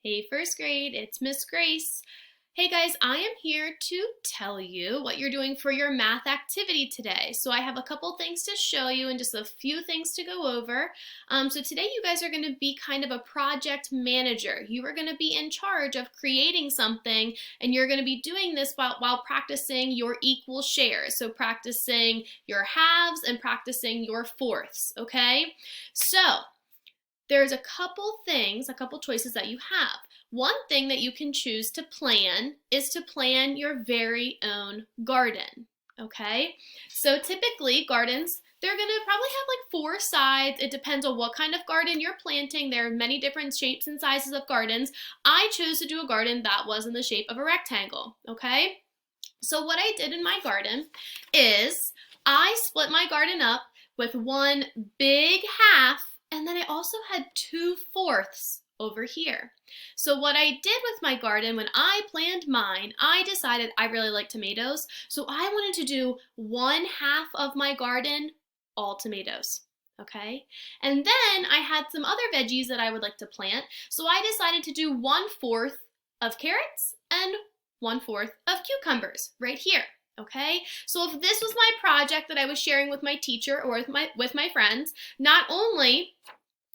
Hey first grade, it's Miss Grace. Hey guys, I am here to tell you what you're doing for your math activity today. So I have a couple things to show you and just a few things to go over. So today you guys are going to be kind of a project manager. You are going to be in charge of creating something, and you're going to be doing this while practicing your equal shares. So practicing your halves and practicing your fourths, okay? So there's a couple choices that you have. One thing that you can choose to plan is to plan your very own garden, okay? So typically gardens, they're gonna probably have like 4 sides. It depends on what kind of garden you're planting. There are many different shapes and sizes of gardens. I chose to do a garden that was in the shape of a rectangle, okay? So what I did in my garden is I split my garden up with one big half, and then I also had 2/4 over here. So what I did with my garden when I planned mine, I decided I really like tomatoes, so I wanted to do 1/2 of my garden all tomatoes. Okay, and then I had some other veggies that I would like to plant, so I decided to do 1/4 of carrots and 1/4 of cucumbers right here. Okay, so if this was my project that I was sharing with my teacher or with my friends, not only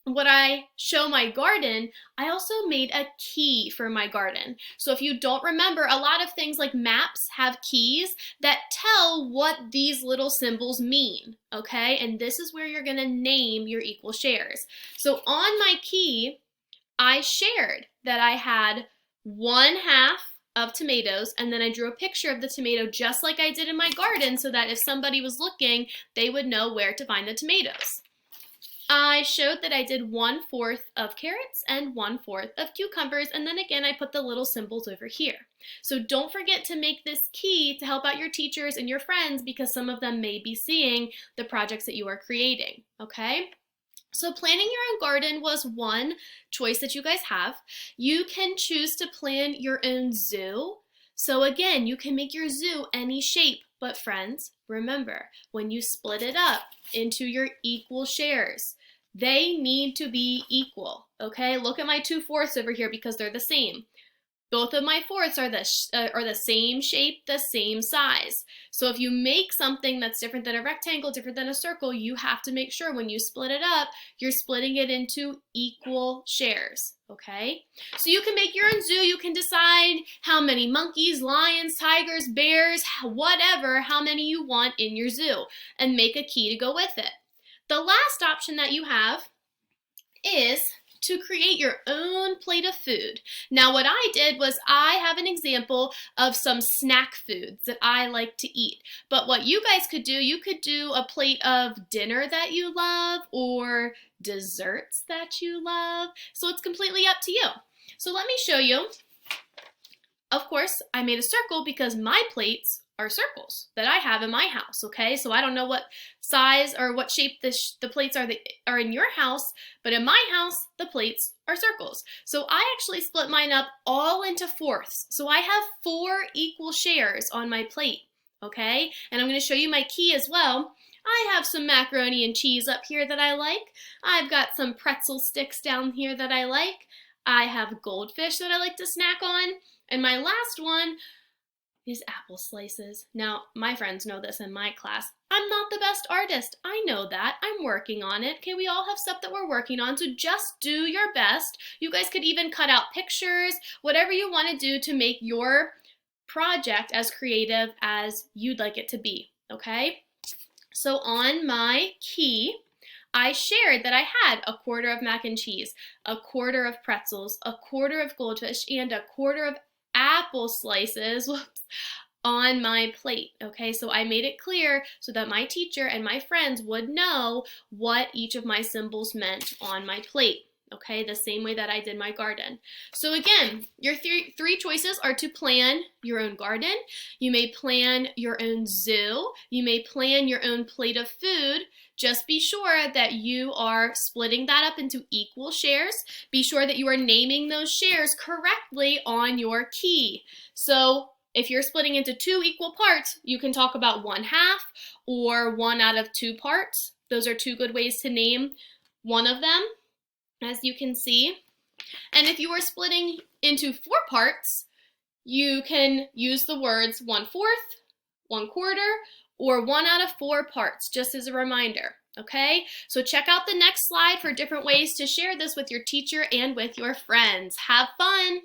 would I show my garden, I also made a key for my garden. So if you don't remember, a lot of things like maps have keys that tell what these little symbols mean, okay? And this is where you're gonna name your equal shares. So on my key, I shared that I had 1/2 of tomatoes, and then I drew a picture of the tomato just like I did in my garden so that if somebody was looking, they would know where to find the tomatoes. I showed that I did 1/4 of carrots and 1/4 of cucumbers, and then again I put the little symbols over here. So don't forget to make this key to help out your teachers and your friends, because some of them may be seeing the projects that you are creating, okay? So planning your own garden was one choice that you guys have. You can choose to plan your own zoo. So again, you can make your zoo any shape, but friends, remember, when you split it up into your equal shares, they need to be equal, okay? Look at my 2/4 over here because they're the same. Both of my fourths are the same shape, the same size. So if you make something that's different than a rectangle, different than a circle, you have to make sure when you split it up, you're splitting it into equal shares, okay? So you can make your own zoo. You can decide how many monkeys, lions, tigers, bears, whatever, how many you want in your zoo, and make a key to go with it. The last option that you have is to create your own plate of food. Now what I did was I have an example of some snack foods that I like to eat. But what you guys could do, you could do a plate of dinner that you love or desserts that you love. So it's completely up to you. So let me show you. Of course, I made a circle because my plates are circles that I have in my house, okay? So I don't know what size or what shape the plates are in your house, but in my house, the plates are circles. So I actually split mine up all into fourths. So I have 4 equal shares on my plate, okay? And I'm gonna show you my key as well. I have some macaroni and cheese up here that I like. I've got some pretzel sticks down here that I like. I have goldfish that I like to snack on. And my last one is apple slices. Now, my friends know this in my class. I'm not the best artist. I know that. I'm working on it. Okay, we all have stuff that we're working on, so just do your best. You guys could even cut out pictures, whatever you want to do to make your project as creative as you'd like it to be, okay? So on my key, I shared that I had 1/4 of mac and cheese, 1/4 of pretzels, 1/4 of goldfish, and 1/4 of apple slices on my plate, okay? So I made it clear so that my teacher and my friends would know what each of my symbols meant on my plate, okay? The same way that I did my garden. So again, your three choices are to plan your own garden, you may plan your own zoo, you may plan your own plate of food. Just be sure that you are splitting that up into equal shares. Be sure that you are naming those shares correctly on your key. So if you're splitting into 2 equal parts, you can talk about 1/2 or 1 out of 2 parts. Those are 2 good ways to name one of them. As you can see, And if you are splitting into 4 parts, you can use the words 1/4, 1/4, or 1 out of 4 parts, just as a reminder. Okay, so check out the next slide for different ways to share this with your teacher and with your friends. Have fun!